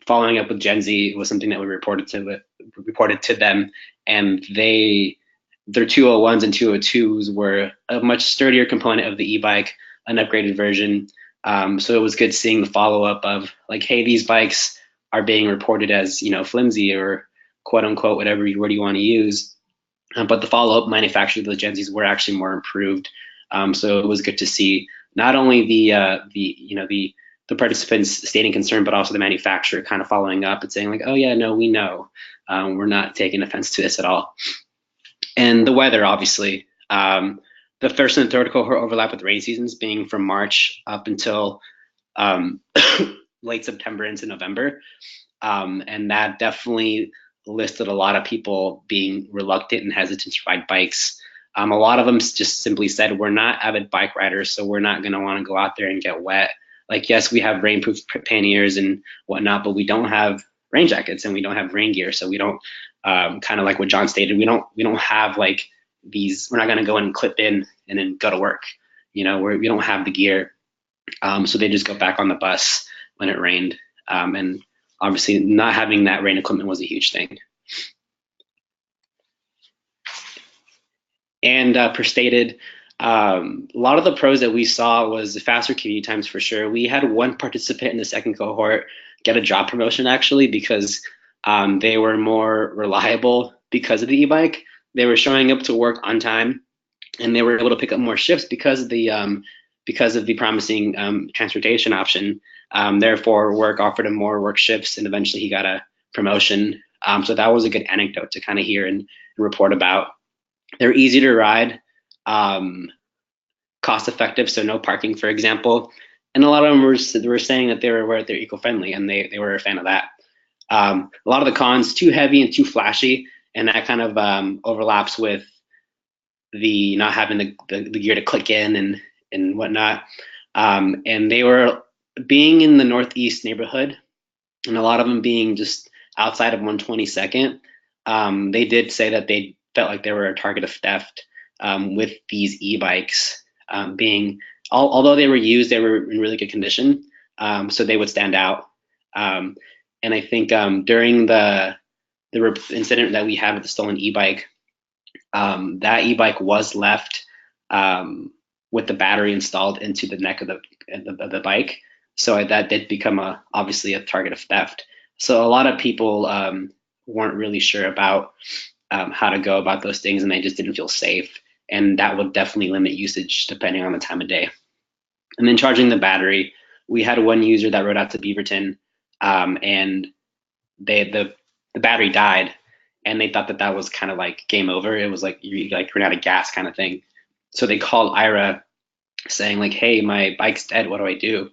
following up with Gen Z was something that we reported to them, and their 201s and 202s were a much sturdier component of the e-bike, an upgraded version. So it was good seeing the follow-up of like, hey, these bikes are being reported as, you know, flimsy or quote unquote whatever word you want to use, but the follow-up manufacturers of the Gen Zs were actually more improved. So it was good to see not only the participants stating concern, but also the manufacturer kind of following up and saying like, oh yeah, no, we know, we're not taking offense to this at all. And the weather, obviously, the first and third cohort overlap with rain seasons being from March up until late September into November. And that definitely listed a lot of people being reluctant and hesitant to ride bikes. A lot of them just simply said, we're not avid bike riders, so we're not going to want to go out there and get wet. Like, yes, we have rainproof panniers and whatnot, but we don't have rain jackets and we don't have rain gear. So we don't, kind of like what John stated, we don't have like these, we're not going to go and clip in and then go to work. You know, we don't have the gear. So they just go back on the bus when it rained. And obviously not having that rain equipment was a huge thing. And per stated, a lot of the pros that we saw was the faster commute times for sure. We had one participant in the second cohort get a job promotion actually because they were more reliable because of the e-bike. They were showing up to work on time, and they were able to pick up more shifts because of the promising transportation option. Therefore, work offered him more work shifts, and eventually he got a promotion. So that was a good anecdote to kind of hear and report about. They're easy to ride, cost effective, so no parking, for example. And a lot of them were saying that they're eco-friendly, and they were a fan of that. A lot of the cons, too heavy and too flashy, and that kind of overlaps with the not having the gear to click in and whatnot. And they were being in the Northeast neighborhood, and a lot of them being just outside of 122nd. They did say that they felt like they were a target of theft with these e-bikes being, although they were used, they were in really good condition, so they would stand out. And I think during the incident that we had with the stolen e-bike, that e-bike was left with the battery installed into the neck of the bike. So that did become obviously a target of theft. So a lot of people weren't really sure about how to go about those things, and they just didn't feel safe. And that would definitely limit usage depending on the time of day. And then charging the battery, we had one user that rode out to Beaverton, and the battery died, and they thought that was kind of like game over. It was like you ran out of gas kind of thing. So they called IRA saying like, hey, my bike's dead, what do I do?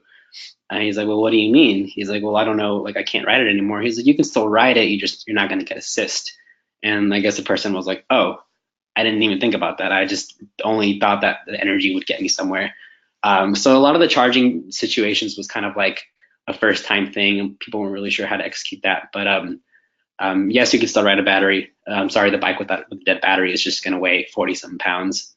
And he's like, well, what do you mean? He's like, well, I don't know, like I can't ride it anymore. He's like, you can still ride it, you're not going to get assist. And I guess the person was like, oh, I didn't even think about that. I just only thought that the energy would get me somewhere. So a lot of the charging situations was kind of like a first time thing, and people weren't really sure how to execute that. But yes, you can still ride a battery. The bike with the dead battery is just going to weigh 40-something pounds.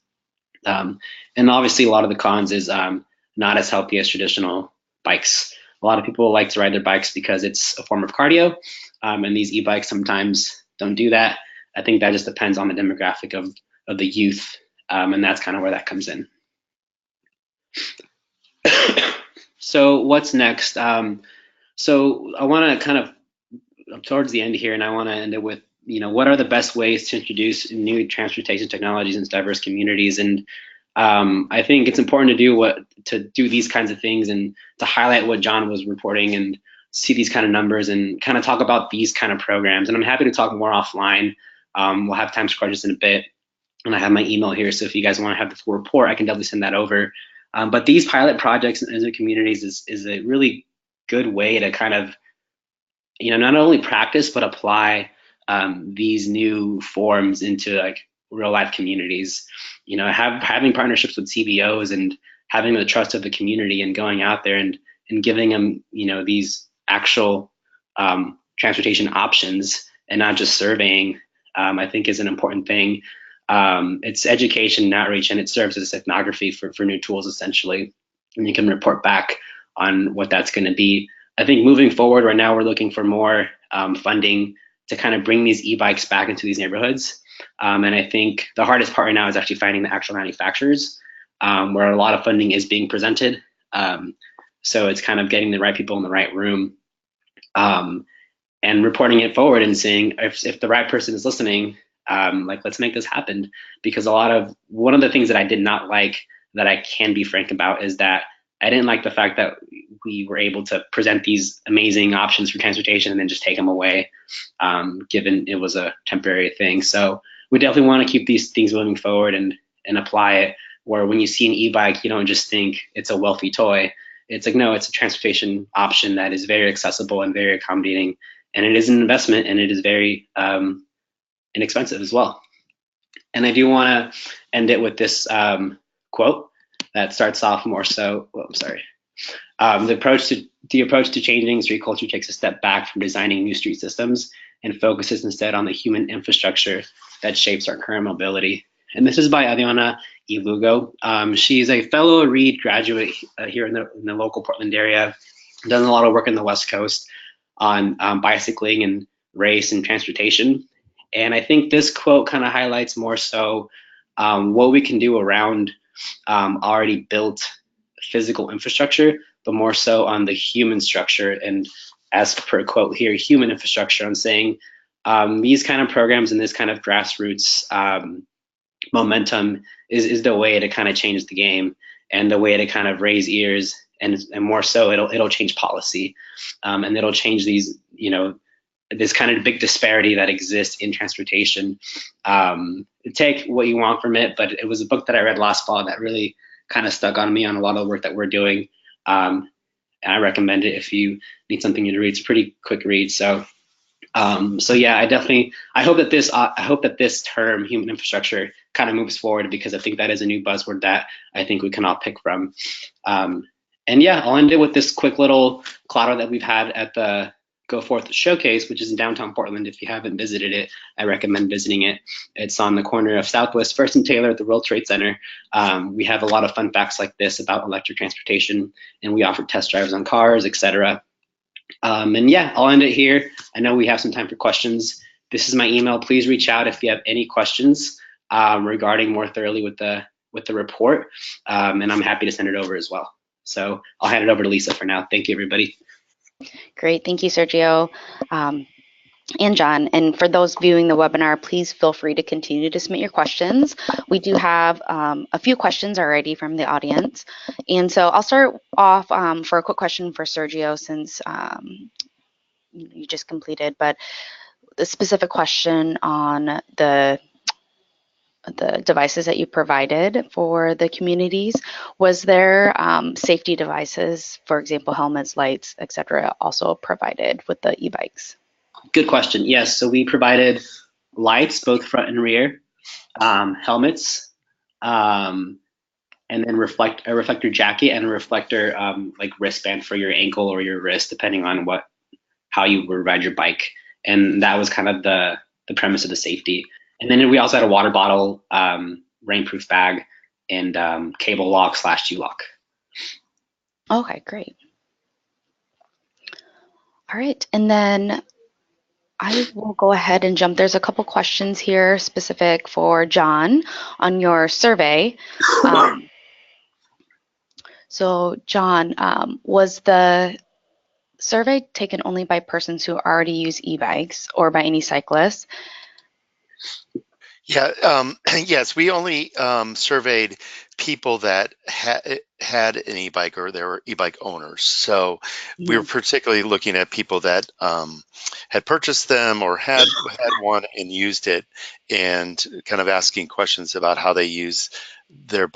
And obviously a lot of the cons is not as healthy as traditional bikes. A lot of people like to ride their bikes because it's a form of cardio, and these e-bikes sometimes don't do that. I think that just depends on the demographic of the youth, and that's kind of where that comes in. So what's next? So I want to kind of towards the end here, and I want to end it with, what are the best ways to introduce new transportation technologies into diverse communities? And I think it's important to do these kinds of things and to highlight what John was reporting and see these kind of numbers and kind of talk about these kind of programs. And I'm happy to talk more offline. We'll have time for questions in a bit, and I have my email here. So if you guys want to have the full report, I can definitely send that over. But these pilot projects in the communities is a really good way to kind of, not only practice, but apply these new forms into like real life communities. You know, having partnerships with CBOs and having the trust of the community and going out there and giving them, you know, these actual transportation options and not just surveying, I think is an important thing. It's education and outreach, and it serves as ethnography for new tools essentially. And you can report back on what that's going to be. I think moving forward right now, we're looking for more funding to kind of bring these e-bikes back into these neighborhoods. And I think the hardest part right now is actually finding the actual manufacturers, where a lot of funding is being presented. So it's kind of getting the right people in the right room, and reporting it forward and saying if the right person is listening, like, let's make this happen. Because one of the things that I did not like, that I can be frank about, is that I didn't like the fact that we were able to present these amazing options for transportation and then just take them away, given it was a temporary thing. So we definitely want to keep these things moving forward and apply it, where when you see an e-bike, you don't just think it's a wealthy toy. It's like, no, it's a transportation option that is very accessible and very accommodating. And it is an investment, and it is very inexpensive as well. And I do want to end it with this quote that starts off more so. Well, I'm sorry. The approach to changing street culture takes a step back from designing new street systems and focuses instead on the human infrastructure that shapes our current mobility. And this is by Adriana Ilugo. She's a fellow Reed graduate here in the local Portland area. Done a lot of work in the West Coast on bicycling and race and transportation. And I think this quote kind of highlights more so what we can do around already built physical infrastructure, but more so on the human structure. And as per quote here, human infrastructure, I'm saying these kind of programs and this kind of grassroots momentum is the way to kind of change the game, and the way to kind of raise ears, and more so it'll change policy, and it'll change these, you know, this kind of big disparity that exists in transportation. Take what you want from it, but it was a book that I read last fall that really kind of stuck on me on a lot of the work that we're doing. And I recommend it if you need something to read. It's a pretty quick read. So yeah, I hope that this term, human infrastructure, kind of moves forward, because I think that is a new buzzword that I think we can all pick from. And yeah, I'll end it with this quick little claro that we've had at the Goforth Showcase, which is in downtown Portland. If you haven't visited it, I recommend visiting it. It's on the corner of Southwest First and Taylor at the World Trade Center. We have a lot of fun facts like this about electric transportation, and we offer test drives on cars, etc. And yeah, I'll end it here. I know we have some time for questions. This is my email. Please reach out if you have any questions regarding more thoroughly with the report, and I'm happy to send it over as well. So I'll hand it over to Lisa for now. Thank you, everybody. Great. Thank you, Sergio and John. And for those viewing the webinar, please feel free to continue to submit your questions. We do have a few questions already from the audience. And so I'll start off for a quick question for Sergio, since you just completed, but the specific question on the devices that you provided for the communities. Was there safety devices, for example, helmets, lights, etc., also provided with the e-bikes? Good question. Yes, so we provided lights, both front and rear, helmets, and then a reflector jacket and a reflector like wristband for your ankle or your wrist, depending on how you would ride your bike. And that was kind of the premise of the safety. And then we also had a water bottle, rainproof bag, and cable lock / U-lock. Okay, great. All right, and then I will go ahead and jump. There's a couple questions here specific for John on your survey. So John, was the survey taken only by persons who already use e-bikes or by any cyclists? Yeah, yes, we only surveyed people that had an e-bike or they were e-bike owners. So we were particularly looking at people that had purchased them or had one and used it, and kind of asking questions about how they use their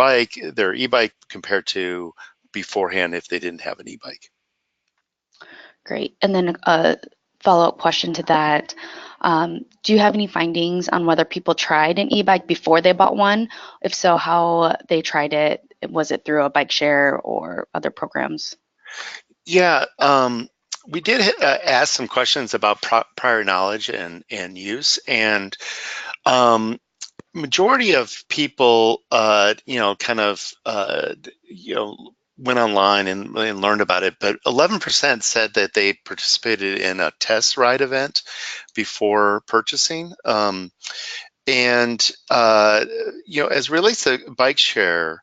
e-bike compared to beforehand if they didn't have an e-bike. Great. And then a follow-up question to that. Do you have any findings on whether people tried an e-bike before they bought one? If so, how they tried it? Was it through a bike share or other programs? Yeah, we did ask some questions about prior knowledge and use, and um, majority of people, kind of, went online and learned about it, but 11% said that they participated in a test ride event before purchasing. And as it relates to bike share,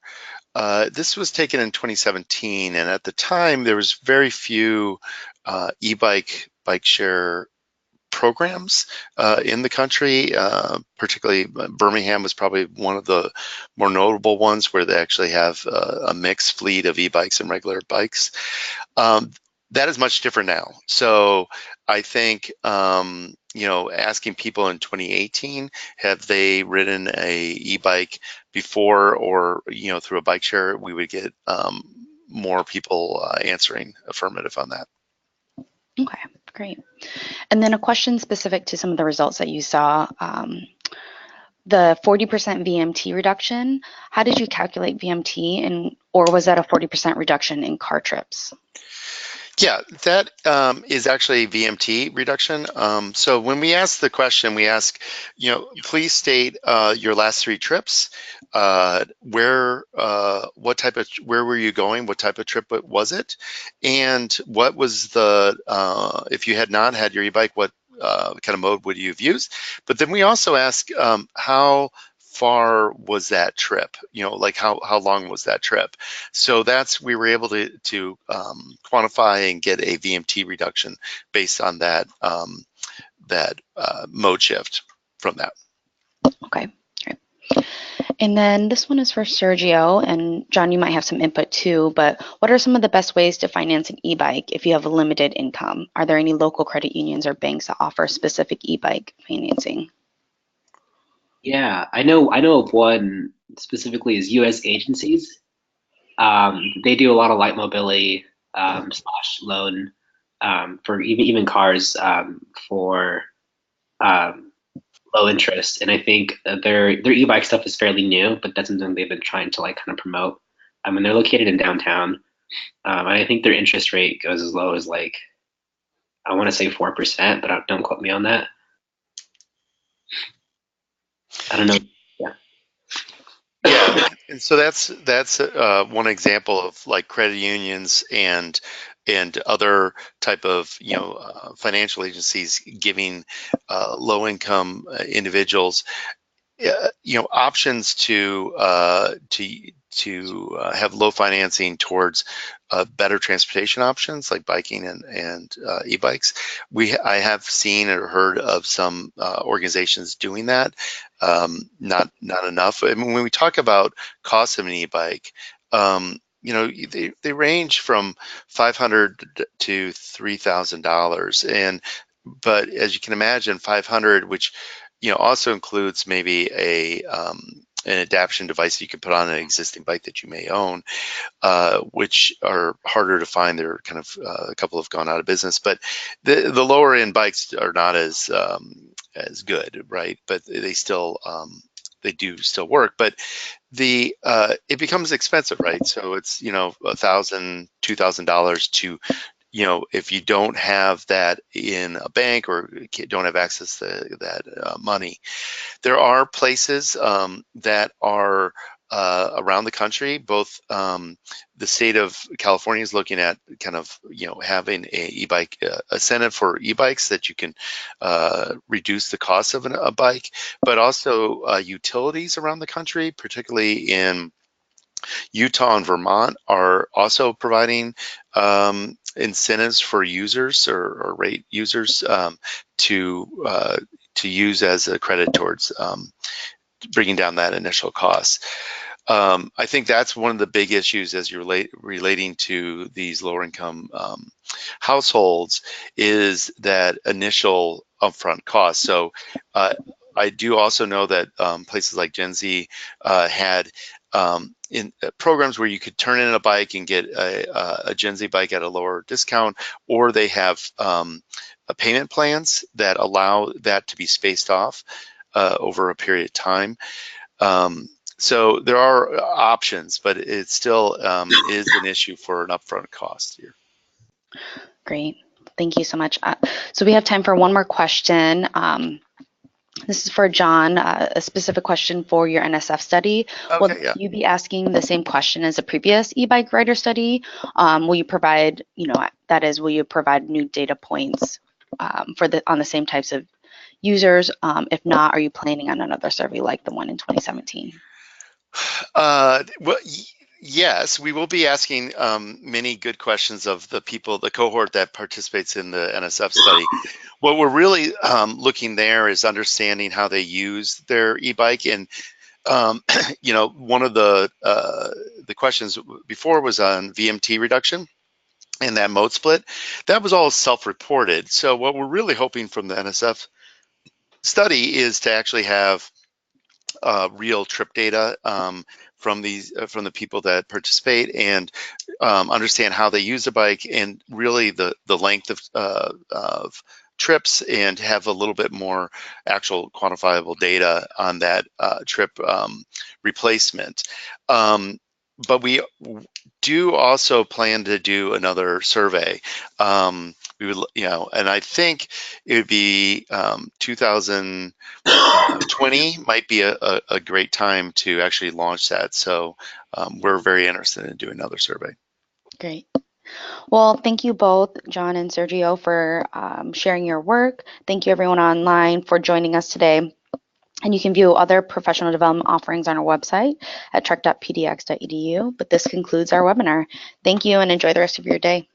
this was taken in 2017, and at the time there was very few bike share programs in the country. Particularly Birmingham was probably one of the more notable ones where they actually have a mixed fleet of e-bikes and regular bikes. Um, that is much different now. So I think, asking people in 2018, have they ridden a e-bike before or, through a bike share, we would get more people answering affirmative on that. Okay, great. And then a question specific to some of the results that you saw. The 40% VMT reduction, how did you calculate VMT, or was that a 40% reduction in car trips? Yeah, that is actually VMT reduction. So when we ask the question, we ask, please state your last 3 trips. Where were you going? What type of trip was it? And what was if you had not had your e-bike, what kind of mode would you have used? But then we also ask how far was that trip? Like how long was that trip? So we were able to quantify and get a VMT reduction based on that mode shift from that. Okay, great. And then this one is for Sergio, and John, you might have some input too, but what are some of the best ways to finance an e-bike if you have a limited income? Are there any local credit unions or banks that offer specific e-bike financing? Yeah, I know of one specifically is U.S. agencies. They do a lot of light mobility slash loan for even cars for low interest, and I think their e-bike stuff is fairly new, but that's something they've been trying to like kind of promote. I mean, they're located in downtown, and I think their interest rate goes as low as like I want to say 4%, but don't quote me on that. I don't know. Yeah. Yeah, and so that's one example of like credit unions and other type of financial agencies giving low income individuals options to have low financing towards better transportation options like biking and e-bikes. I have seen or heard of some organizations doing that. Not enough. I mean, when we talk about cost of an e-bike, they range from $500 to $3,000, but as you can imagine, 500, which also includes maybe an adaptation device you can put on an existing bike that you may own, which are harder to find. They're kind of a couple have gone out of business, but the lower end bikes are not as good, right? But they still they do still work, but it becomes expensive, right? So it's $1,000, $2,000 to if you don't have that in a bank or don't have access to that money. There are places that are around the country, both the state of California is looking at kind of having a e-bike incentive for e-bikes that you can reduce the cost of a bike, but also utilities around the country, particularly in Utah and Vermont, are also providing incentives for users or rate users to use as a credit towards bringing down that initial cost. I think that's one of the big issues as you're relating to these lower income households is that initial upfront cost. So I do also know that places like Gen Z had in programs where you could turn in a bike and get a Gen Z bike at a lower discount, or they have payment plans that allow that to be spaced off over a period of time. So there are options, but it still is an issue for an upfront cost here. Great. Thank you so much. So we have time for one more question. This is for John, a specific question for your NSF study. Okay, Will yeah. you be asking the same question as a previous e-bike rider study? Will you provide, that is, will you provide new data points on the same types of users? If not, are you planning on another survey like the one in 2017? Well, yes, we will be asking many good questions of the cohort that participates in the NSF study. What we're really looking there is understanding how they use their e-bike. And one of the questions before was on VMT reduction and that mode split. That was all self-reported. So what we're really hoping from the NSF study is to actually have real trip data from the people that participate, and understand how they use the bike, and really the length of trips, and have a little bit more actual quantifiable data on that trip replacement. But we do also plan to do another survey. We would, and I think it would be 2020 might be a great time to actually launch that. So we're very interested in doing another survey. Great. Well, thank you both, John and Sergio, for sharing your work. Thank you, everyone online, for joining us today. And you can view other professional development offerings on our website at trek.pdx.edu. But this concludes our webinar. Thank you and enjoy the rest of your day.